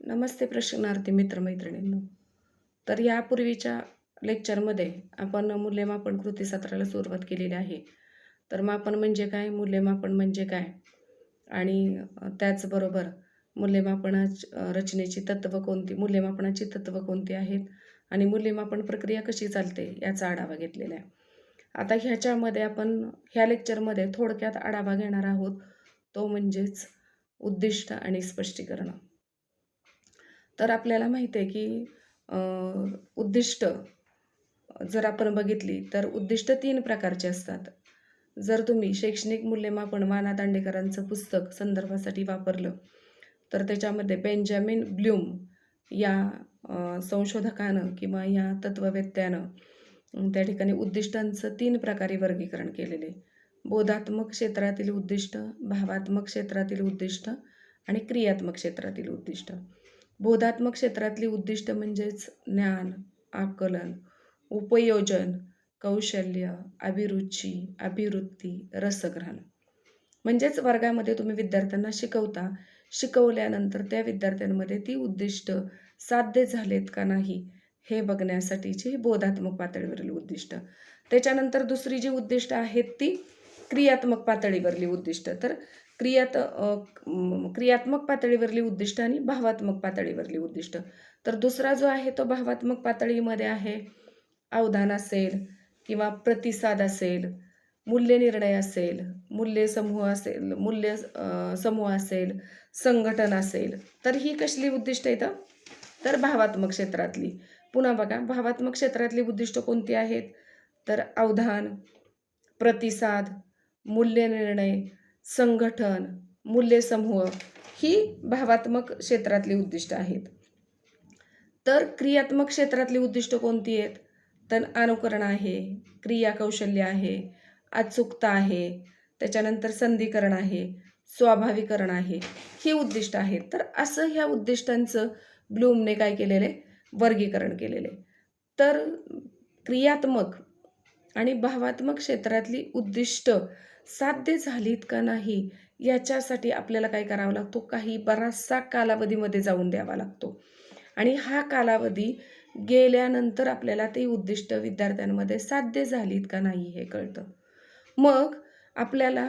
नमस्ते प्रशिक्षणार्थी मित्रमैत्रिणींनो. तर यापूर्वीच्या लेक्चरमध्ये आपण मूल्यमापन कृती सत्राला सुरुवात केलेली आहे. तर मापन म्हणजे काय? मूल्यमापन म्हणजे काय? आणि त्याचबरोबर रचनेची तत्त्व कोणती? मूल्यमापनाची तत्त्व कोणती आहेत? आणि मूल्यमापन प्रक्रिया कशी चालते? याचा आढावा घेतलेला आहे. आता ह्याच्यामध्ये आपण ह्या लेक्चरमध्ये थोडक्यात आढावा घेणार आहोत. तो म्हणजेच उद्दिष्ट आणि स्पष्टीकरण. तर आपल्याला माहिती आहे की उद्दिष्ट जर आपण बघितली तर उद्दिष्ट 3 प्रकारचे असतात. जर तुम्ही शैक्षणिक मूल्यमापन वा. दांडेकरांचं पुस्तक संदर्भासाठी वापरलं, तर त्याच्यामध्ये बेंजामिन ब्लूम या संशोधकानं किंवा या तत्त्ववेत्त्यानं त्या ठिकाणी उद्दिष्टांचं 3 प्रकारे वर्गीकरण केलेले आहे. बोधात्मक क्षेत्रातील उद्दिष्ट, भावात्मक क्षेत्रातील उद्दिष्ट आणि क्रियात्मक क्षेत्रातील उद्दिष्ट. बोधात्मक क्षेत्रातली उद्दिष्ट म्हणजेच ज्ञान, आकलन, उपयोजन, कौशल्य, अभिरुची, अभिवृत्ती, रसग्रहण. म्हणजेच वर्गामध्ये तुम्ही विद्यार्थ्यांना शिकवता, शिकवल्यानंतर त्या विद्यार्थ्यांमध्ये ती उद्दिष्ट साध्य झालेत का नाही हे बघण्यासाठीची बोधात्मक पातळीवरील उद्दिष्ट. त्याच्यानंतर दुसरी जी उद्दिष्ट आहेत ती क्रियात्मक पातळीवरली उद्दिष्ट. तर क्रियात्मक पातळीवरली उद्दिष्ट आणि भावात्मक पातळीवरली उद्दिष्ट. तर दुसरा जो आहे तो भावात्मक पातळीमध्ये आहे. अवधान असेल किंवा प्रतिसाद असेल, मूल्यनिर्णय असेल, समूह असेल, संघटन असेल. तर ही कसली उद्दिष्ट आहेत? तर भावात्मक क्षेत्रातली. पुन्हा बघा, भावात्मक क्षेत्रातली उद्दिष्ट कोणती आहेत? तर अवधान, प्रतिसाद, मूल्यनिर्णय, संघटन, मूल्यसमूह ही भावात्मक क्षेत्रातली उद्दिष्ट आहेत. तर क्रियात्मक क्षेत्रातली उद्दिष्ट कोणती आहेत? तर अनुकरण आहे, क्रियाकौशल्य आहे, अचूकता आहे, त्याच्यानंतर संधिकरण आहे, स्वाभाविकरण आहे, ही उद्दिष्ट आहेत. तर असं ह्या उद्दिष्टांचं ब्लूमने काय केलेलं आहे? वर्गीकरण केलेलं आहे. तर क्रियात्मक आणि भावात्मक क्षेत्रातली उद्दिष्ट साध्य झालीत का नाही याच्यासाठी आपल्याला काय करावं लागतो? काही बराचसा कालावधीमध्ये जाऊन द्यावा लागतो. आणि हा कालावधी गेल्यानंतर आपल्याला ती उद्दिष्ट विद्यार्थ्यांमध्ये साध्य झालीत का नाही हे कळतं. मग आपल्याला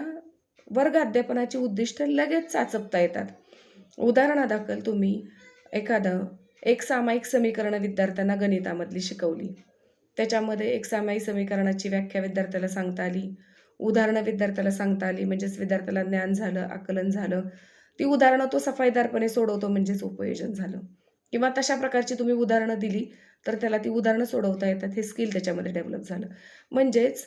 वर्ग अध्यापनाची उद्दिष्ट लगेच चाचपता येतात. उदाहरणादाखल तुम्ही एक सामायिक समीकरणं विद्यार्थ्यांना गणितामधली शिकवली. त्याच्यामध्ये एक सामायिक समीकरणाची व्याख्या विद्यार्थ्याला सांगता आली, उदाहरणं विद्यार्थ्याला सांगता आली, म्हणजेच विद्यार्थ्याला ज्ञान झालं, आकलन झालं. ती उदाहरणं तो सफाईदारपणे सोडवतो म्हणजेच उपयोजन झालं. किंवा तशा प्रकारची तुम्ही उदाहरणं दिली तर त्याला ती उदाहरणं सोडवता येतात, हे स्किल त्याच्यामध्ये डेव्हलप झालं. म्हणजेच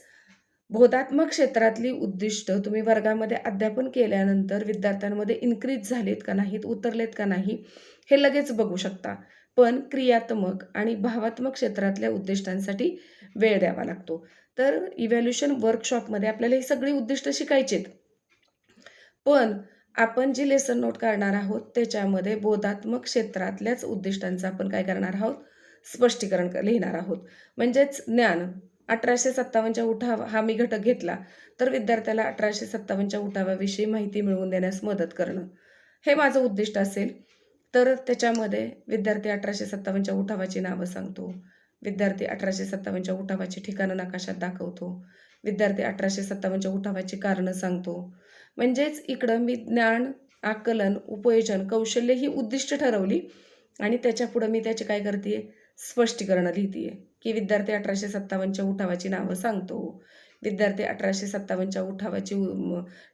बोधात्मक क्षेत्रातली उद्दिष्ट तुम्ही वर्गामध्ये अध्यापन केल्यानंतर विद्यार्थ्यांमध्ये इन्क्रीज झालेत का नाहीत, उतरलेत का नाही हे लगेच बघू शकता. पण क्रियात्मक आणि भावात्मक क्षेत्रातल्या उद्दिष्टांसाठी वेळ द्यावा लागतो. तर इव्हॅल्युएशन वर्कशॉपमध्ये आपल्याला ही सगळी उद्दिष्ट शिकायचीत. पण आपण जी लेसन नोट करणार आहोत त्याच्यामध्ये बोधात्मक क्षेत्रातल्याच उद्दिष्टांचं आपण काय करणार आहोत? स्पष्टीकरण लिहिणार आहोत. म्हणजेच ज्ञान 1857च्या उठाव हा मी घटक घेतला तर विद्यार्थ्याला 1857च्या उठावाविषयी माहिती मिळवून देण्यास मदत करणं हे माझं उद्दिष्ट असेल. तर त्याच्यामध्ये विद्यार्थी 1857च्या उठावाची नावं सांगतो, विद्यार्थी 1857च्या उठावाची ठिकाणं नकाशात दाखवतो, विद्यार्थी 1857च्या उठावाची कारणं सांगतो. म्हणजेच इकडं मी ज्ञान, आकलन, उपयोजन, कौशल्य ही उद्दिष्ट ठरवली आणि त्याच्यापुढं मी त्याचे काय करते? स्पष्टीकरणं लिहिते की विद्यार्थी 1857च्या उठावाची नावं सांगतो, विद्यार्थी 1857च्या उठावाची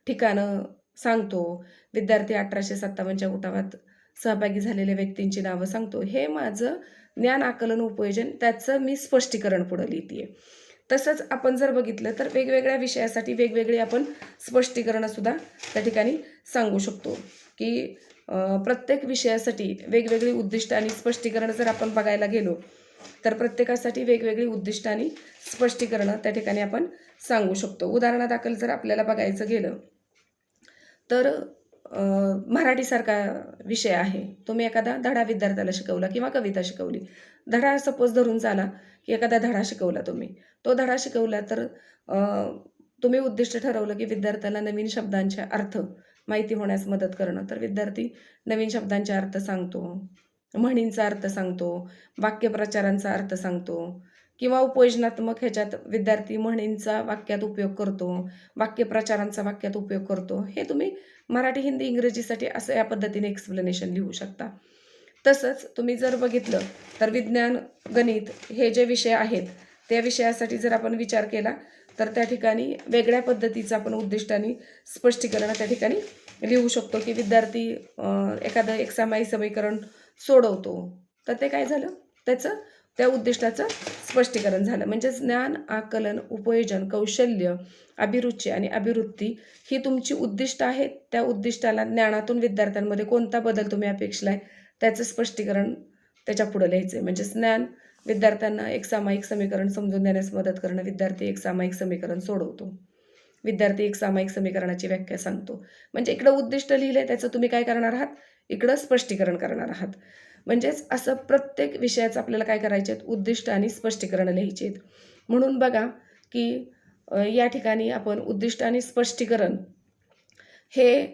ठिकाणं सांगतो, विद्यार्थी 1857च्या उठावात सहभागी झालेल्या व्यक्तींची नावं सांगतो. हे माझं ज्ञान, आकलन, उपयोजन त्याचं मी स्पष्टीकरण पुढं लिहिते. तसंच आपण जर बघितलं तर वेगवेगळ्या विषयासाठी वेगवेगळी आपण स्पष्टीकरणंसुद्धा त्या ठिकाणी सांगू शकतो की प्रत्येक विषयासाठी वेगवेगळी उद्दिष्ट आणि स्पष्टीकरण जर आपण बघायला गेलो तर प्रत्येकासाठी वेगवेगळी उद्दिष्ट आणि स्पष्टीकरणं त्या ठिकाणी आपण सांगू शकतो. उदाहरणादाखल जर आपल्याला बघायचं गेलं तर मराठीसारखा विषय आहे, तुम्ही एखादा धडा विद्यार्थ्याला शिकवला किंवा कविता शिकवली. धडा सपोज धरून चाला की एखादा धडा शिकवला तुम्ही. तो धडा शिकवला तर तुम्ही उद्दिष्ट ठरवलं की विद्यार्थ्याला नवीन शब्दांचे अर्थ माहिती होण्यास मदत करणं. तर विद्यार्थी नवीन शब्दांचे अर्थ सांगतो, म्हणींचा अर्थ सांगतो, वाक्यप्रचारांचा अर्थ सांगतो किंवा उपयोजनात्मक ह्याच्यात विद्यार्थी म्हणींचा वाक्यात उपयोग करतो, वाक्यप्रचारांचा वाक्यात उपयोग करतो. हे तुम्ही मराठी, हिंदी, इंग्रजीसाठी असं या पद्धतीने एक्सप्लेनेशन लिहू शकता. तसंच तुम्ही जर बघितलं तर विज्ञान, गणित हे जे विषय आहेत त्या विषयासाठी जर आपण विचार केला तर त्या ठिकाणी वेगळ्या पद्धतीचं आपण उद्दिष्टाने स्पष्टीकरण त्या ठिकाणी लिहू शकतो की विद्यार्थी एखादं एकसामायिक समीकरण सोडवतो, तर ते काय झालं, त्याचं त्या उद्दिष्टाचं स्पष्टीकरण झालं. म्हणजे ज्ञान, आकलन, उपयोजन, कौशल्य, अभिरुची आणि अभिवृत्ती ही तुमची उद्दिष्ट आहेत. त्या उद्दिष्टाला ज्ञानातून विद्यार्थ्यांमध्ये कोणता बदल तुम्ही अपेक्षित आहे त्याचं स्पष्टीकरण त्याच्या पुढे लिहायचं आहे. म्हणजे ज्ञान, विद्यार्थ्यांना एक सामायिक समीकरण समजून देण्यास मदत करणं, विद्यार्थी एक सामायिक समीकरण सोडवतो, विद्यार्थी एक सामायिक समीकरणाची व्याख्या सांगतो. म्हणजे इकडं उद्दिष्ट लिहिलंय त्याचं तुम्ही काय करणार आहात, इकडं स्पष्टीकरण करणार आहात. म्हणजेच असं प्रत्येक विषयाचं आपल्याला काय करायचे आहेत, उद्दिष्ट आणि स्पष्टीकरण लिहायचे आहेत. म्हणून बघा की या ठिकाणी आपण उद्दिष्ट आणि स्पष्टीकरण हे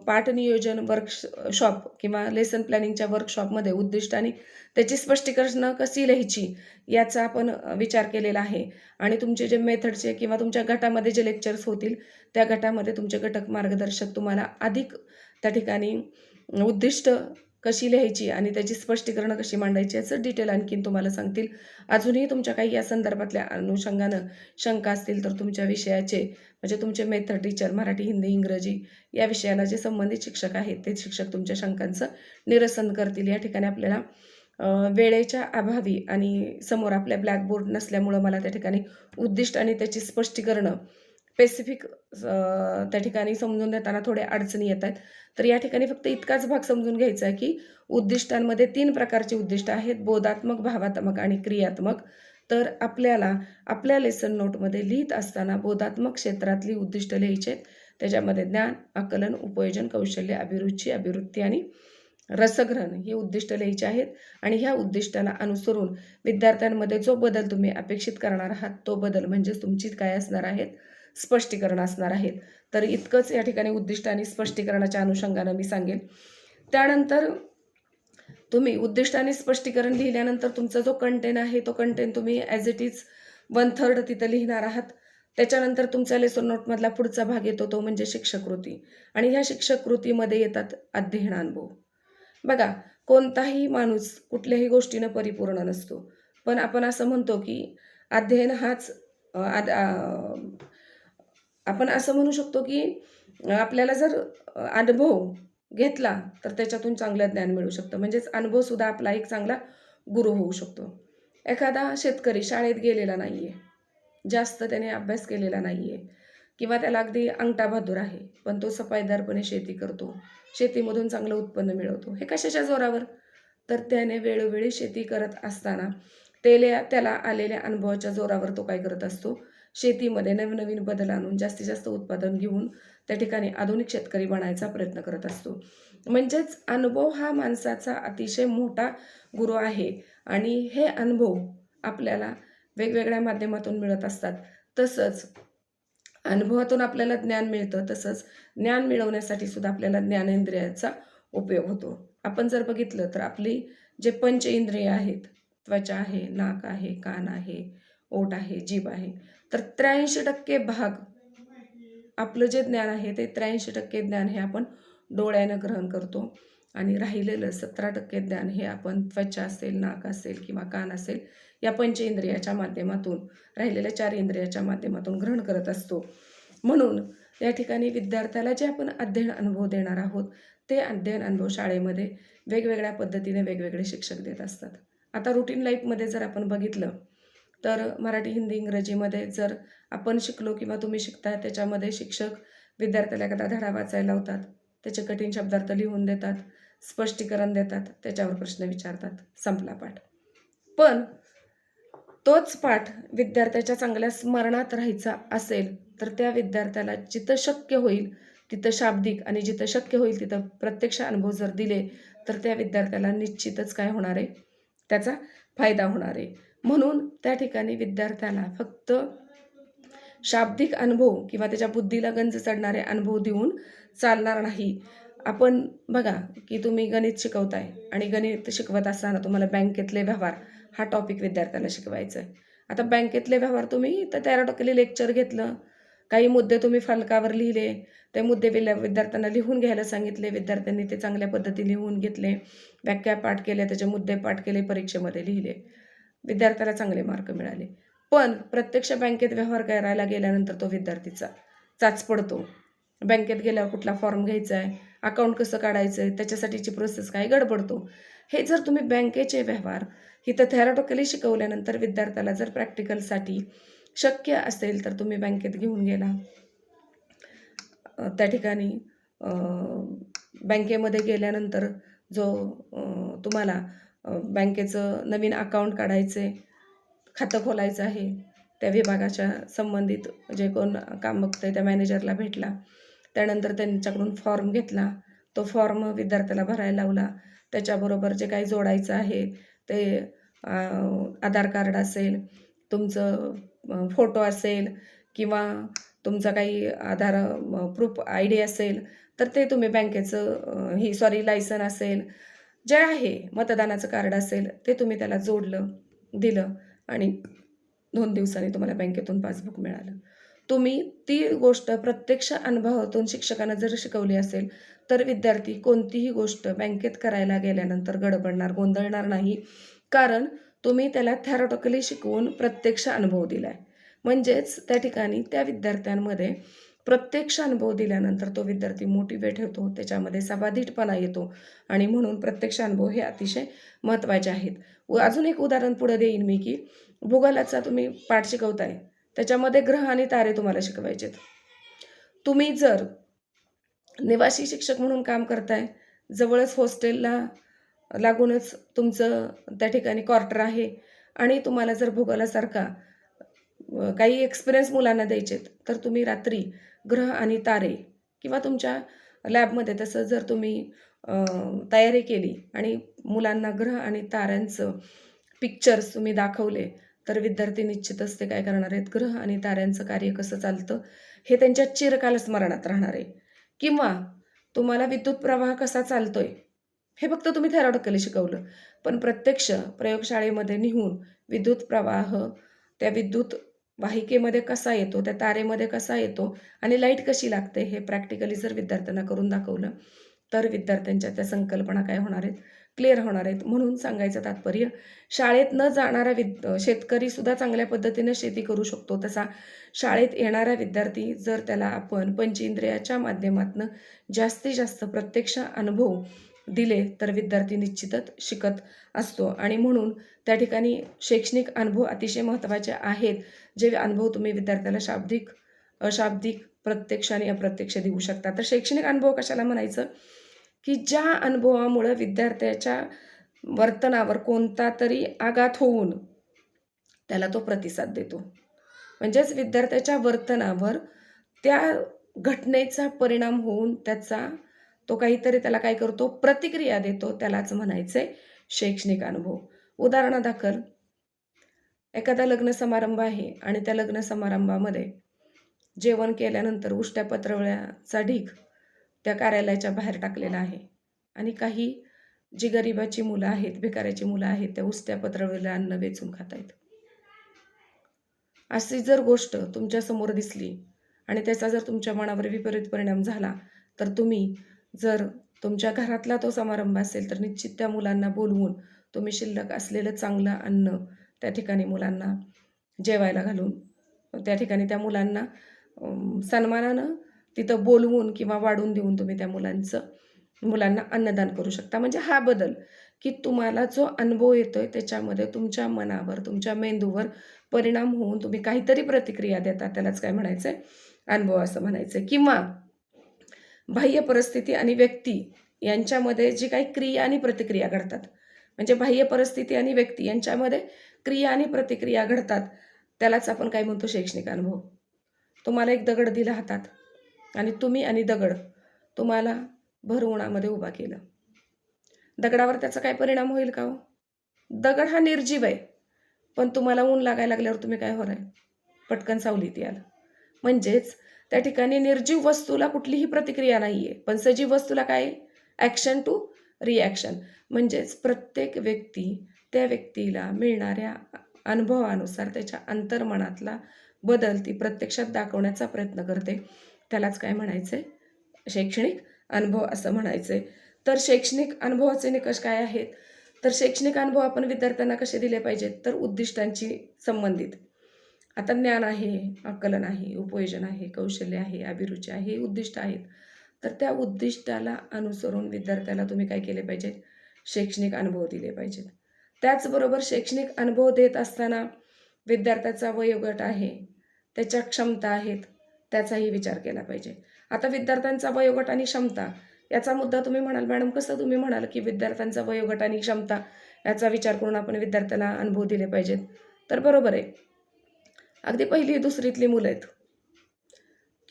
पाठ नियोजन वर्कशॉप किंवा लेसन प्लॅनिंगच्या वर्कशॉपमध्ये उद्दिष्ट आणि त्याची स्पष्टीकरणं कशी लिहायची याचा आपण विचार केलेला आहे. आणि तुमचे जे मेथडचे किंवा तुमच्या गटामध्ये जे लेक्चर्स होतील त्या गटामध्ये तुमचे घटक मार्गदर्शक तुम्हाला अधिक त्या ठिकाणी उद्दिष्ट कशी लिहायची आणि त्याची स्पष्टीकरणं कशी मांडायची याचं डिटेल आणखीन तुम्हाला सांगतील. अजूनही तुमच्या काही या संदर्भातल्या अनुषंगानं शंका असतील तर तुमच्या विषयाचे म्हणजे तुमचे मेथड टीचर मराठी, हिंदी, इंग्रजी या विषयाला जे संबंधित शिक्षक आहेत ते शिक्षक तुमच्या शंकांचं निरसन करतील. या ठिकाणी आपल्याला वेळेच्या अभावी आणि समोर आपल्या ब्लॅकबोर्ड नसल्यामुळं मला त्या ठिकाणी उद्दिष्ट आणि त्याची स्पष्टीकरणं स्पेसिफिक त्या ठिकाणी समजून देताना थोड्या अडचणी येत आहेत. तर या ठिकाणी फक्त इतकाच भाग समजून घ्यायचा आहे की उद्दिष्टांमध्ये 3 प्रकारची उद्दिष्ट आहेत, बोधात्मक, भावात्मक आणि क्रियात्मक. तर आपल्याला आपल्या लेसन नोटमध्ये लिहित असताना बोधात्मक क्षेत्रातली उद्दिष्ट लिहायची आहेत. त्याच्यामध्ये ज्ञान, आकलन, उपयोजन, कौशल्य, अभिरुची, अभिवृत्ती आणि रसग्रहण ही उद्दिष्ट लिहायची आहेत. आणि ह्या उद्दिष्टाला अनुसरून विद्यार्थ्यांमध्ये जो बदल तुम्ही अपेक्षित करणार आहात तो बदल म्हणजे तुमची काय असणार आहेत, स्पष्टीकरण असणार आहेत. तर इतकंच या ठिकाणी उद्दिष्ट आणि स्पष्टीकरणाच्या अनुषंगानं मी सांगेन. त्यानंतर तुम्ही उद्दिष्ट आणि स्पष्टीकरण लिहिल्यानंतर तुमचा जो कंटेंट आहे तो कंटेंट तुम्ही ॲज इट इज 1/3 तिथं लिहिणार आहात. त्याच्यानंतर तुमच्या लेसन नोटमधला पुढचा भाग येतो तो म्हणजे शिक्षक-कृती. आणि ह्या शिक्षक-कृतीमध्ये येतात अध्ययनानुभव. बघा, कोणताही माणूस कुठल्याही गोष्टीनं परिपूर्ण नसतो. पण आपण असं म्हणतो की अध्ययन हाच आपण असं म्हणू शकतो की आपल्याला जर अनुभव घेतला तर त्याच्यातून चांगलं ज्ञान मिळू शकतं. म्हणजेच अनुभवसुद्धा आपला एक चांगला गुरु होऊ शकतो. एखादा शेतकरी शाळेत गेलेला नाही आहे, जास्त त्याने अभ्यास केलेला नाही आहे किंवा त्याला अगदी अंगठा आहे, पण तो सफाईदारपणे शेती करतो, शेतीमधून चांगलं उत्पन्न मिळवतो. हे कशाच्या जोरावर? तर त्याने वेळोवेळी शेती करत असताना त्याला आलेल्या अनुभवाच्या जोरावर तो काय करत असतो, शेतीमध्ये नवनवीन बदल आणून जास्तीत जास्त उत्पादन घेऊन त्या ठिकाणी आधुनिक शेतकरी बनायचा प्रयत्न करत असतो. म्हणजेच अनुभव हा माणसाचा अतिशय मोठा गुरु आहे आणि हे अनुभव आपल्याला वेगवेगळ्या माध्यमातून मिळत असतात. तसंच अनुभवातून आपल्याला ज्ञान मिळतं, तसंच ज्ञान मिळवण्यासाठी सुद्धा आपल्याला ज्ञानेंद्रियाचा उपयोग होतो. आपण जर बघितलं तर आपली जे पंच इंद्रिय आहेत, त्वचा आहे, नाक आहे, कान आहे, ओठ आहे, जीभ आहे, तर 83% भाग आपलं जे ज्ञान आहे ते 83% ज्ञान हे आपण डोळ्यानं ग्रहण करतो आणि राहिलेलं 17% ज्ञान हे आपण त्वचा असेल, नाक असेल किंवा कान असेल या पंच इंद्रियाच्या माध्यमातून, राहिलेल्या 4 इंद्रियाच्या माध्यमातून ग्रहण करत असतो. म्हणून या ठिकाणी विद्यार्थ्याला जे आपण अध्ययन अनुभव देणार आहोत ते अध्ययन अनुभव शाळेमध्ये वेगवेगळ्या पद्धतीने वेगवेगळे शिक्षक देत असतात. आता रुटीन लाईफमध्ये जर आपण बघितलं तर मराठी, हिंदी, इंग्रजीमध्ये जर आपण शिकलो किंवा तुम्ही शिकताय त्याच्यामध्ये शिक्षक विद्यार्थ्याला एखादा धडा वाचायला लावतात, त्याचे कठीण शब्दार्थ लिहून देतात, स्पष्टीकरण देतात, त्याच्यावर प्रश्न विचारतात, संपला पाठ. पण तोच पाठ विद्यार्थ्याच्या चांगल्या स्मरणात राहायचा असेल तर त्या विद्यार्थ्याला जिथं शक्य होईल तिथं शाब्दिक आणि जिथं शक्य होईल तिथं प्रत्यक्ष अनुभव जर दिले तर त्या विद्यार्थ्याला निश्चितच काय होणार आहे, त्याचा फायदा होणार आहे. म्हणून त्या ठिकाणी विद्यार्थ्याला फक्त शाब्दिक अनुभव किंवा त्याच्या बुद्धीला गंज चढणारे अनुभव देऊन चालणार नाही. आपण बघा की तुम्ही गणित शिकवताय आणि गणित शिकवत असताना तुम्हाला बँकेतले व्यवहार हा टॉपिक विद्यार्थ्याला शिकवायचा आहे. आता बँकेतले व्यवहार तुम्ही तर थेरॉटिकली लेक्चर घेतलं, काही मुद्दे तुम्ही फलकावर लिहिले, ते मुद्दे विद्यार्थ्यांना लिहून घ्यायला सांगितले, विद्यार्थ्यांनी ते चांगल्या पद्धतीने लिहून घेतले, व्याख्या पाठ केल्या, त्याचे मुद्दे पाठ केले, परीक्षेमध्ये लिहिले, विद्यार्थ्याला चांगले मार्क मिळाले. पण प्रत्यक्ष बँकेत व्यवहार करायला गेल्यानंतर तो विद्यार्थीचा चाच पडतो. बँकेत गेल्यावर कुठला फॉर्म घ्यायचा आहे, अकाउंट कसं काढायचं आहे, त्याच्यासाठीची प्रोसेस काय गडबडतो. हे जर तुम्ही बँकेचे व्यवहार इथं थेरॉटिकली शिकवल्यानंतर विद्यार्थ्याला जर प्रॅक्टिकलसाठी शक्य असेल तर तुम्ही बँकेत घेऊन गेला, त्या ठिकाणी बँकेमध्ये गेल्यानंतर जो तुम्हाला बँकेचं नवीन अकाउंट काढायचे, खातं खोलायचं आहे, त्या विभागाच्या संबंधित जे कोण काम बघतंय त्या मॅनेजरला भेटला, त्यानंतर त्यांच्याकडून फॉर्म घेतला, तो फॉर्म विद्यार्थ्याला भरायला लावला, त्याच्याबरोबर जे काही जोडायचं आहे ते आधार कार्ड असेल, तुमचं फोटो असेल किंवा तुमचा काही आधार प्रूफ ID असेल तर ते तुम्ही बँकेचं लायसन असेल, जे आहे मतदानाचं कार्ड असेल ते तुम्ही त्याला जोडलं, दिलं आणि 2 दिवसांनी तुम्हाला बँकेतून पासबुक मिळालं. तुम्ही ती गोष्ट प्रत्यक्ष अनुभवातून शिक्षकांना जर शिकवली असेल तर विद्यार्थी कोणतीही गोष्ट बँकेत करायला गेल्यानंतर गडबडणार, गोंधळणार नाही. कारण तुम्ही त्याला थेरॉटिकली शिकवून प्रत्यक्ष अनुभव दिलाय. म्हणजेच त्या ठिकाणी त्या विद्यार्थ्यांमध्ये प्रत्यक्ष अनुभव दिल्यानंतर तो विद्यार्थी मोटिवेट होतो, त्याच्यामध्ये समाधीटपणा येतो आणि म्हणून प्रत्यक्ष अनुभव हे अतिशय महत्त्वाचे आहेत. अजून एक उदाहरण पुढे देईन मी की भूगोलाचा तुम्ही पाठ शिकवताय, त्याच्यामध्ये ग्रह आणि तारे तुम्हाला शिकवायचे. तुम्ही जर निवासी शिक्षक म्हणून काम करताय, जवळच हॉस्टेलला लागूनच तुमचं त्या ठिकाणी क्वार्टर आहे आणि तुम्हाला जर भूगोलासारखा काही एक्सपिरियन्स मुलांना द्यायचे तर तुम्ही रात्री ग्रह आणि तारे किंवा तुमच्या लॅबमध्ये तसं जर तुम्ही तयारी केली आणि मुलांना ग्रह आणि ताऱ्यांचं पिक्चर्स तुम्ही दाखवले तर विद्यार्थी निश्चितच ते काय करणार आहेत, ग्रह आणि ताऱ्यांचं कार्य कसं चालतं हे त्यांच्या चिरकाल स्मरणात राहणार आहे. किंवा तुम्हाला विद्युत प्रवाह कसा चालतोय हे फक्त तुम्ही थेरॉटिकली शिकवलं, पण प्रत्यक्ष प्रयोगशाळेमध्ये नेऊन विद्युत प्रवाह त्या विद्युत वाहिकेमध्ये कसा येतो, त्या तारेमध्ये कसा येतो आणि लाईट कशी लागते हे प्रॅक्टिकली जर विद्यार्थ्यांना करून दाखवलं तर विद्यार्थ्यांच्या त्या संकल्पना काय होणार आहेत, क्लिअर होणार आहेत. म्हणून सांगायचं तात्पर्य, शाळेत न जाणारा शेतकरीसुद्धा चांगल्या पद्धतीने शेती करू शकतो. तसा शाळेत येणारा विद्यार्थी जर त्याला आपण पंचेंद्रियाच्या माध्यमातून जास्तीत जास्त प्रत्यक्ष अनुभव दिले तर विद्यार्थी निश्चितच शिकत असतो आणि म्हणून त्या ठिकाणी शैक्षणिक अनुभव अतिशय महत्त्वाचे आहेत. जे अनुभव तुम्ही विद्यार्थ्याला शाब्दिक, अशाब्दिक, प्रत्यक्ष आणि अप्रत्यक्ष देऊ शकता. तर शैक्षणिक अनुभव कशाला म्हणायचं की ज्या अनुभवामुळे विद्यार्थ्याच्या वर्तनावर कोणता तरी आघात होऊन त्याला तो प्रतिसाद देतो. म्हणजेच विद्यार्थ्याच्या वर्तनावर त्या घटनेचा परिणाम होऊन तो काहीतरी त्याला काय करतो, प्रतिक्रिया देतो, त्यालाच म्हणायचे शैक्षणिक अनुभव. उदाहरणादाखल एखादा लग्न समारंभ आहे आणि त्या लग्न समारंभामध्ये जेवण केल्यानंतर उष्ट्या पत्रवळ्याचा ढीग त्या कार्यालयाच्या बाहेर टाकलेला आहे आणि काही जी गरिबाची मुलं आहेत, भिकाऱ्याची मुलं आहेत, त्या उष्ट्या पत्रवळ्याला अन्न वेचून खात आहेत. अशी जर गोष्ट तुमच्या समोर दिसली आणि त्याचा जर तुमच्या मनावर विपरीत परिणाम झाला तर तुम्ही जर तुमच्या घरातला तो समारंभ असेल तर निश्चित त्या मुलांना बोलवून तुम्ही शिल्लक असलेलं चांगलं अन्न त्या ठिकाणी मुलांना जेवायला घालून त्या ठिकाणी त्या मुलांना सन्मानानं तिथं बोलवून किंवा वाढून देऊन तुम्ही त्या मुलांना अन्नदान करू शकता. म्हणजे हा बदल की तुम्हाला जो अनुभव येतोय त्याच्यामध्ये तुमच्या मनावर, तुमच्या मेंदूवर परिणाम होऊन तुम्ही काहीतरी प्रतिक्रिया देता, त्यालाच काय म्हणायचंय, अनुभव असं म्हणायचं. किंवा बाह्य परिस्थिती आणि व्यक्ती यांच्यामध्ये जी काही क्रिया आणि प्रतिक्रिया घडतात, म्हणजे बाह्य परिस्थिती आणि व्यक्ती यांच्यामध्ये क्रिया आणि प्रतिक्रिया घडतात, त्यालाच आपण काय म्हणतो, शैक्षणिक अनुभव. तुम्हाला एक दगड दिला हातात आणि तुम्ही आणि दगड तुम्हाला भर उन्हामध्ये उभा केलं, दगडावर त्याचा काय परिणाम होईल का हो? दगड हा निर्जीव आहे, पण तुम्हाला ऊन लागायला लागल्यावर तुम्ही काय होणार, पटकन सावलीत याल. म्हणजेच त्या ठिकाणी निर्जीव वस्तूला कुठलीही प्रतिक्रिया नाही आहे, पण सजीव वस्तूला काय आहे? Action to reaction. म्हणजेच प्रत्येक व्यक्ती त्या व्यक्तीला मिळणाऱ्या अनुभवानुसार त्याच्या अंतर्मनातला बदल ती प्रत्यक्षात दाखवण्याचा प्रयत्न करते. त्यालाच काय म्हणायचं आहे? शैक्षणिक अनुभव असं म्हणायचं आहे. तर शैक्षणिक अनुभवाचे निकष काय आहेत? तर शैक्षणिक अनुभव आपण विद्यार्थ्यांना कसे दिले पाहिजेत? तर उद्दिष्टांची संबंधित. आता ज्ञान आहे, आकलन आहे, उपयोजन आहे, कौशल्य आहे, अभिरुची आहे, हे उद्दिष्ट आहेत. तर त्या उद्दिष्टाला अनुसरून विद्यार्थ्याला तुम्ही काय केले पाहिजे? शैक्षणिक अनुभव दिले पाहिजेत. त्याचबरोबर शैक्षणिक अनुभव देत असताना विद्यार्थ्याचा वयोगट आहे, त्याच्या क्षमता आहेत, त्याचाही विचार केला पाहिजे. आता विद्यार्थ्यांचा वयोगट आणि क्षमता याचा मुद्दा तुम्ही म्हणाल, मॅडम कसं तुम्ही म्हणाल की विद्यार्थ्यांचा वयोगट आणि क्षमता याचा विचार करून आपण विद्यार्थ्याला अनुभव दिले पाहिजेत? तर बरोबर आहे. अगदी पहिली दुसरीतली मुलं आहेत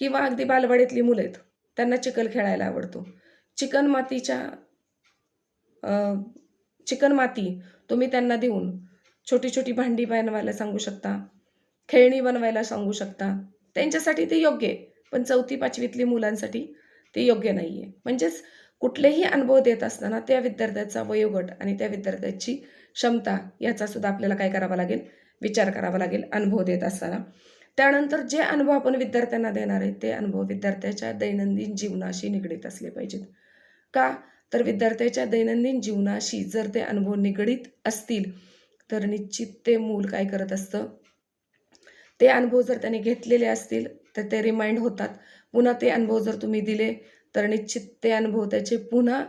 किंवा अगदी बालवाडीतली मुलं आहेत, त्यांना चिखल खेळायला आवडतो. चिकन माती तुम्ही त्यांना देऊन छोटी छोटी भांडी बनवायला सांगू शकता, खेळणी बनवायला सांगू शकता. त्यांच्यासाठी ते योग्य आहे, पण 4थी-5वीतली मुलांसाठी ते योग्य नाही आहे. म्हणजेच कुठलेही अनुभव देत असताना त्या विद्यार्थ्याचा वयोगट आणि त्या विद्यार्थ्याची क्षमता याचासुद्धा आपल्याला काय करावा लागेल? विचार करावा लागेल अनुभव देत असताना. त्यानंतर जे अनुभव आपण विद्यार्थ्यांना देणार आहे ते अनुभव विद्यार्थ्याच्या दैनंदिन जीवनाशी निगडीत असले पाहिजेत. का? तर विद्यार्थ्याच्या दैनंदिन जीवनाशी जर ते अनुभव निगडीत असतील तर निश्चित ते मूल काय करत असतं? ते अनुभव जर त्याने घेतलेले असतील तर ते रिमाइंड होतात. पुन्हा ते अनुभव जर तुम्ही दिले तर निश्चित ते अनुभव त्याचे पुन्हा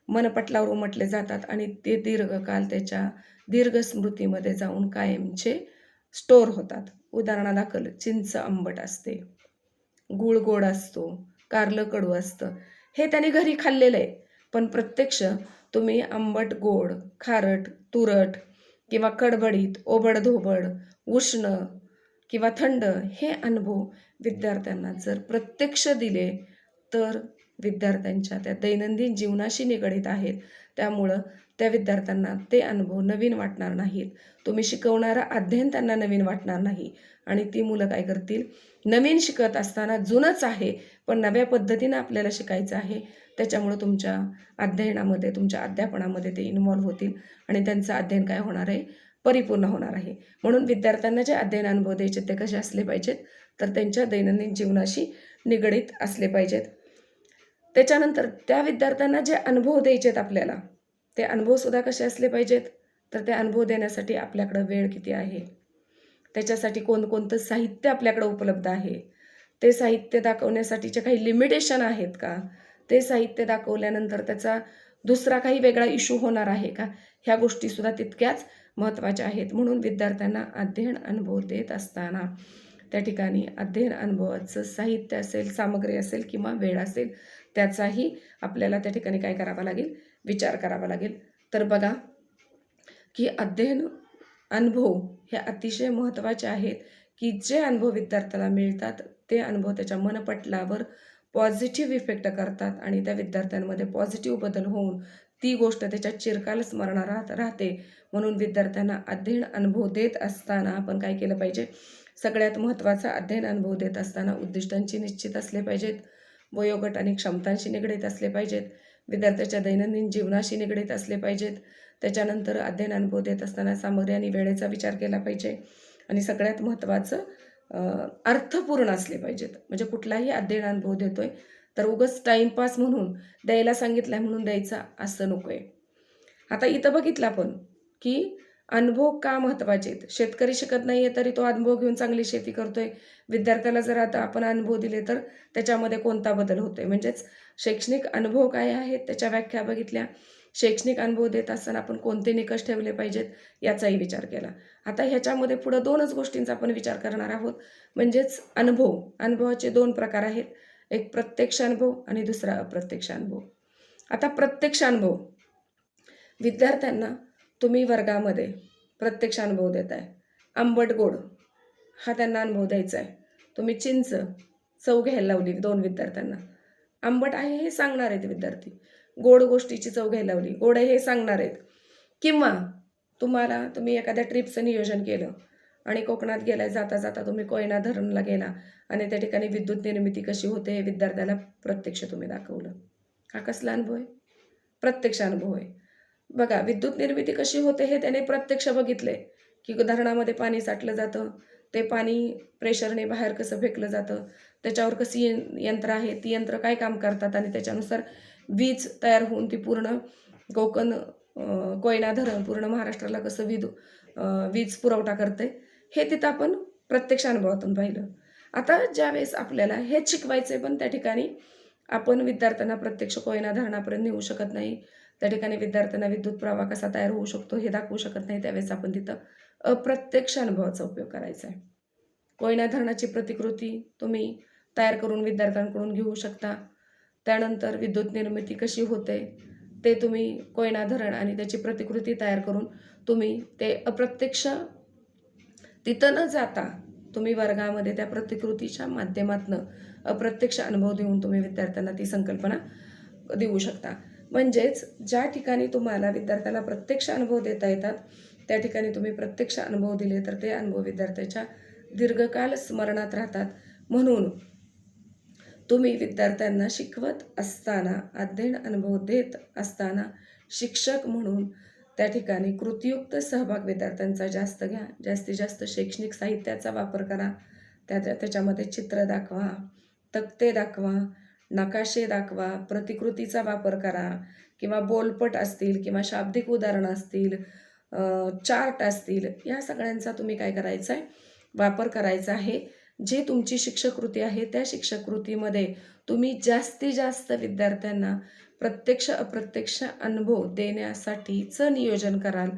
मनपटलावर उमटले जातात आणि ते दीर्घकाल त्याच्या दीर्घ स्मृतीमध्ये जाऊन कायमचे स्टोअर होतात. उदाहरणादाखल चिंच आंबट असते, गूळ गोड असतो, कारलं कडू असतं. हे त्याने घरी खाल्लेलं आहे, पण प्रत्यक्ष तुम्ही आंबट गोड, खारट, तुरट किंवा कडबडीत, ओबडधोबड, उष्ण किंवा थंड हे अनुभव विद्यार्थ्यांना जर प्रत्यक्ष दिले तर विद्यार्थ्यांच्या त्या दैनंदिन जीवनाशी निगडीत आहेत. त्यामुळं त्या विद्यार्थ्यांना ते अनुभव नवीन वाटणार नाहीत. तुम्ही शिकवणारं अध्ययन त्यांना नवीन वाटणार नाही आणि ती मुलं काय करतील? नवीन शिकत असताना जुनंच आहे, पण नव्या पद्धतीनं आपल्याला शिकायचं आहे. त्याच्यामुळं तुमच्या अध्ययनामध्ये, तुमच्या अध्यापनामध्ये ते इन्व्हॉल्व होतील आणि त्यांचं अध्ययन काय होणार आहे? परिपूर्ण होणार आहे. म्हणून विद्यार्थ्यांना जे अध्ययन अनुभव द्यायचे ते कसे असले पाहिजेत? तर त्यांच्या दैनंदिन जीवनाशी निगडीत असले पाहिजेत. त्याच्यानंतर त्या विद्यार्थ्यांना जे अनुभव द्यायचे आहेत आपल्याला, ते अनुभवसुद्धा कसे असले पाहिजेत? तर ते अनुभव देण्यासाठी आपल्याकडं वेळ किती आहे? त्याच्यासाठी कोणकोणतं साहित्य आपल्याकडं उपलब्ध आहे? ते साहित्य दाखवण्यासाठीचे काही लिमिटेशन आहेत का? ते साहित्य दाखवल्यानंतर त्याचा दुसरा काही वेगळा इश्यू होणार आहे का? ह्या गोष्टीसुद्धा तितक्याच महत्त्वाच्या आहेत. म्हणून विद्यार्थ्यांना अध्ययन अनुभव देत असताना त्या ठिकाणी अध्ययन अनुभवाचं साहित्य असेल, सामग्री असेल किंवा वेळ असेल, त्याचाही आपल्याला त्या ठिकाणी काय करावा लागेल? विचार करावा लागेल. तर बघा की अध्ययन अनुभव हे अतिशय महत्त्वाचे आहेत की जे अनुभव विद्यार्थ्याला मिळतात ते अनुभव त्याच्या मनपटलावर पॉझिटिव्ह इफेक्ट करतात आणि त्या विद्यार्थ्यांमध्ये पॉझिटिव्ह बदल होऊन ती गोष्ट त्याच्या चिरकाल स्मरणात राहते. म्हणून विद्यार्थ्यांना अध्ययन अनुभव देत असताना आपण काय केलं पाहिजे? सगळ्यात महत्त्वाचा अध्ययन अनुभव देत असताना उद्दिष्टांची निश्चित असले पाहिजेत, वयोगट आणि क्षमतांशी निगडीत असले पाहिजेत, विद्यार्थ्याच्या दैनंदिन जीवनाशी निगडीत असले पाहिजेत. त्याच्यानंतर अध्ययन अनुभव देत असताना सामग्री आणि वेळेचा विचार केला पाहिजे आणि सगळ्यात महत्त्वाचं अर्थपूर्ण असले पाहिजेत. म्हणजे कुठलाही अध्ययन अनुभव देतोय तर उगाच टाईमपास म्हणून द्यायला सांगितलं म्हणून द्यायचा असं नको आहे. आता इथं बघितलं आपण की अनुभव का महत्त्वाचे आहेत? शेतकरी शिकत नाही आहे तरी तो अनुभव घेऊन चांगली शेती करतोय. विद्यार्थ्याला जर आता आपण अनुभव दिले तर त्याच्यामध्ये कोणता बदल होतोय? म्हणजेच शैक्षणिक अनुभव काय आहेत त्याच्या व्याख्या बघितल्या. शैक्षणिक अनुभव देत असताना आपण कोणते निकष ठेवले पाहिजेत याचाही विचार केला. आता ह्याच्यामध्ये पुढं 2च गोष्टींचा आपण विचार करणार आहोत. म्हणजेच अनुभवाचे 2 प्रकार आहेत. एक प्रत्यक्ष अनुभव आणि दुसरा अप्रत्यक्ष अनुभव. आता प्रत्यक्ष अनुभव विद्यार्थ्यांना तुम्ही वर्गामध्ये प्रत्यक्ष अनुभव देताय. आंबट गोड हा त्यांना अनुभव द्यायचा आहे. तुम्ही चिंच चव घ्यायला लावली 2 विद्यार्थ्यांना. आंबट आहे हे सांगणार आहेत विद्यार्थी. गोड गोष्टीची चव घ्यायला लावली, गोड आहे हे सांगणार आहेत. किंवा तुम्ही एखाद्या ट्रिपचं नियोजन केलं आणि कोकणात गेलाय, जाता जाता तुम्ही कोयना धरणला गेला आणि त्या ठिकाणी विद्युत निर्मिती कशी होते हे विद्यार्थ्याला प्रत्यक्ष तुम्ही दाखवलं. हा कसला अनुभव आहे? प्रत्यक्ष अनुभव आहे. बघा, विद्युत निर्मिती कशी होते हे त्याने प्रत्यक्ष बघितले, की धरणामध्ये पाणी साठलं जातं, ते पाणी प्रेशरने बाहेर कसं फेकलं जातं, त्याच्यावर कशी यंत्र आहे, ती यंत्र काय काम करतात आणि त्याच्यानुसार वीज तयार होऊन ती पूर्ण कोकण कोयना धरण पूर्ण महाराष्ट्राला कसं वीज पुरवठा करते, हे तिथं आपण प्रत्यक्ष अनुभवातून पाहिलं. आता ज्यावेळेस आपल्याला हेच शिकवायचं पण त्या ठिकाणी आपण विद्यार्थ्यांना प्रत्यक्ष कोयना धरणापर्यंत नेऊ शकत नाही. त्या ठिकाणी विद्यार्थ्यांना विद्युत प्रवाह कसा तयार होऊ शकतो हे दाखवू शकत नाही. त्यावेळेस आपण तिथं अप्रत्यक्ष अनुभवाचा उपयोग करायचा आहे. कोयना धरणाची प्रतिकृती तुम्ही तयार करून विद्यार्थ्यांकडून घेऊ शकता. त्यानंतर विद्युत निर्मिती कशी होते ते तुम्ही कोयना धरण आणि त्याची प्रतिकृती तयार करून तुम्ही ते अप्रत्यक्ष तिथं न जाता तुम्ही वर्गामध्ये त्या प्रतिकृतीच्या माध्यमातून अप्रत्यक्ष अनुभव देऊन तुम्ही विद्यार्थ्यांना ती संकल्पना देऊ शकता. म्हणजेच ज्या ठिकाणी तुम्हाला विद्यार्थ्याला प्रत्यक्ष अनुभव देता येतात त्या ठिकाणी तुम्ही प्रत्यक्ष अनुभव दिले तर ते अनुभव विद्यार्थ्याच्या दीर्घकाल स्मरणात राहतात. म्हणून तुम्ही विद्यार्थ्यांना शिकवत असताना, अध्ययन अनुभव देत असताना शिक्षक म्हणून त्या ठिकाणी कृतीयुक्त सहभाग विद्यार्थ्यांचा जास्त घ्या. जास्तीत जास्त शैक्षणिक साहित्याचा वापर करा. त्याच्यामध्ये चित्र दाखवा, तक्ते दाखवा, नकाशे दाखवा, प्रतिकृतीचा वापर करा किंवा बोलपट असतील किंवा शाब्दिक उदाहरणं असतील, चार्ट असतील, या सगळ्यांचा तुम्ही काय करायचं आहे, वापर करायचा आहे. जे तुमची शिक्षककृती आहे त्या शिक्षककृतीमध्ये तुम्ही जास्तीत जास्त विद्यार्थ्यांना प्रत्यक्ष अप्रत्यक्ष अनुभव देण्यासाठीचं नियोजन कराल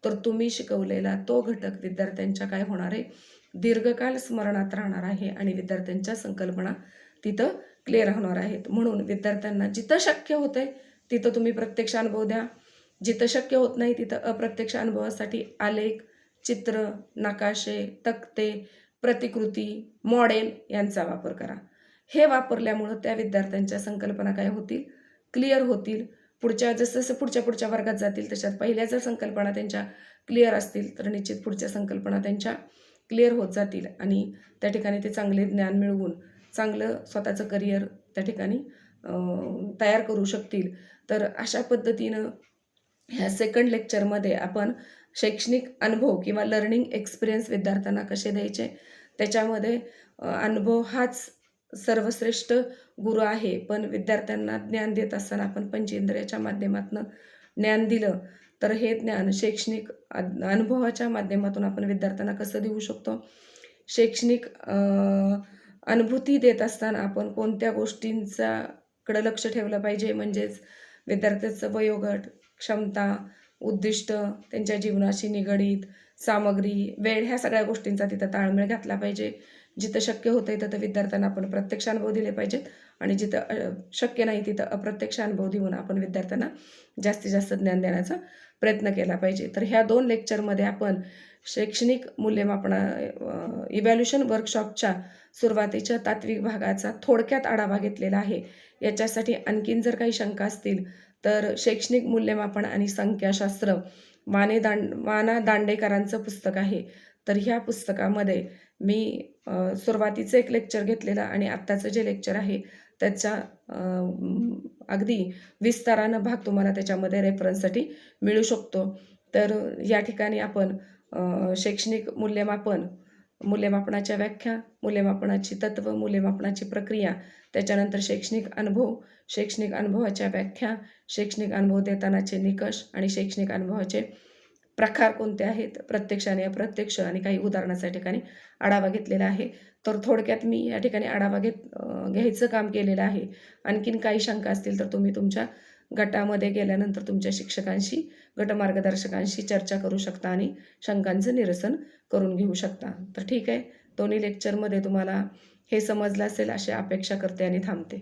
तर तुम्ही शिकवलेला तो घटक विद्यार्थ्यांच्या काय होणार आहे, दीर्घकाल स्मरणात राहणार आहे आणि विद्यार्थ्यांच्या संकल्पना तिथं क्लिअर होणार आहेत. म्हणून विद्यार्थ्यांना जिथं शक्य होतंय तिथं तुम्ही प्रत्यक्ष अनुभव द्या. जिथं शक्य होत नाही तिथं अप्रत्यक्ष अनुभवासाठी आलेख, चित्र, नकाशे, तक्ते, प्रतिकृती, मॉडेल यांचा वापर करा. हे वापरल्यामुळं त्या विद्यार्थ्यांच्या संकल्पना काय होतील, क्लिअर होतील. जसं पुढच्या वर्गात जातील तशात पहिल्या जर संकल्पना त्यांच्या क्लिअर असतील तर निश्चित पुढच्या संकल्पना त्यांच्या क्लिअर होत जातील आणि त्या ठिकाणी ते चांगले ज्ञान मिळवून चांगलं स्वतःचं करिअर त्या ठिकाणी तयार करू शकतील. तर अशा पद्धतीनं ह्या सेकंड लेक्चरमध्ये आपण शैक्षणिक अनुभव किंवा लर्निंग एक्सपिरियन्स विद्यार्थ्यांना कसे द्यायचे, त्याच्यामध्ये अनुभव हाच सर्वश्रेष्ठ गुरु आहे. पण विद्यार्थ्यांना ज्ञान देत असताना आपण पंचेंद्रियाच्या माध्यमातून ज्ञान दिलं तर हे ज्ञान शैक्षणिक अनुभवाच्या माध्यमातून आपण विद्यार्थ्यांना कसं देऊ शकतो. शैक्षणिक अनुभूती देत असताना आपण कोणत्या गोष्टींच्याकडे लक्ष ठेवलं पाहिजे, म्हणजेच विद्यार्थ्याचं वयोगट, क्षमता, उद्दिष्ट, त्यांच्या जीवनाशी निगडीत सामग्री, वेळ, ह्या सगळ्या गोष्टींचा तिथं ताळमेळ घातला पाहिजे. जिथं शक्य होतं तिथं विद्यार्थ्यांना आपण प्रत्यक्ष अनुभव दिले पाहिजेत आणि जिथं शक्य नाही तिथं अप्रत्यक्ष अनुभव देऊन आपण विद्यार्थ्यांना जास्तीत जास्त ज्ञान देण्याचा प्रयत्न केला पाहिजे. तर ह्या 2 लेक्चरमध्ये आपण शैक्षणिक मूल्यमापना इव्हॅल्युएशन वर्कशॉपच्या सुरुवातीच्या तात्विक भागाचा थोडक्यात आढावा घेतलेला आहे. याच्यासाठी आणखीन जर काही शंका असतील तर शैक्षणिक मूल्यमापन आणि संख्याशास्त्र माना दांडेकरांचं पुस्तक आहे. तर ह्या पुस्तकामध्ये मी सुरुवातीचं एक लेक्चर घेतलेलं आणि आत्ताचं जे लेक्चर आहे त्याच्या अगदी विस्तारानं भाग तुम्हाला त्याच्यामध्ये रेफरन्ससाठी मिळू शकतो. तर या ठिकाणी आपण शैक्षणिक मूल्यमापनाच्या व्याख्या, मूल्यमापनाची तत्व, मूल्यमापनाची प्रक्रिया, त्याच्यानंतर शैक्षणिक अनुभवाच्या व्याख्या, शैक्षणिक अनुभव देतानाचे निकष आणि शैक्षणिक अनुभवाचे प्रकार कोणते आहेत, प्रत्यक्ष आणि अप्रत्यक्ष, आणि काही उदाहरणाच्या ठिकाणी आढावा घेतलेला आहे. तर थोडक्यात मी या ठिकाणी आढावा घ्यायचं काम केलेलं आहे. आणखीन काही शंका असतील तर तुम्ही तुमच्या गटामध्ये गेल्यानंतर तुमच्या शिक्षकांशी, गटमार्गदर्शकांशी चर्चा करू शकता आणि शंकांचं निरसन करून घेऊ शकता. तर ठीक आहे, दोन्ही लेक्चरमध्ये तुम्हाला हे समजलं असेल अशी अपेक्षा करते आणि थांबते.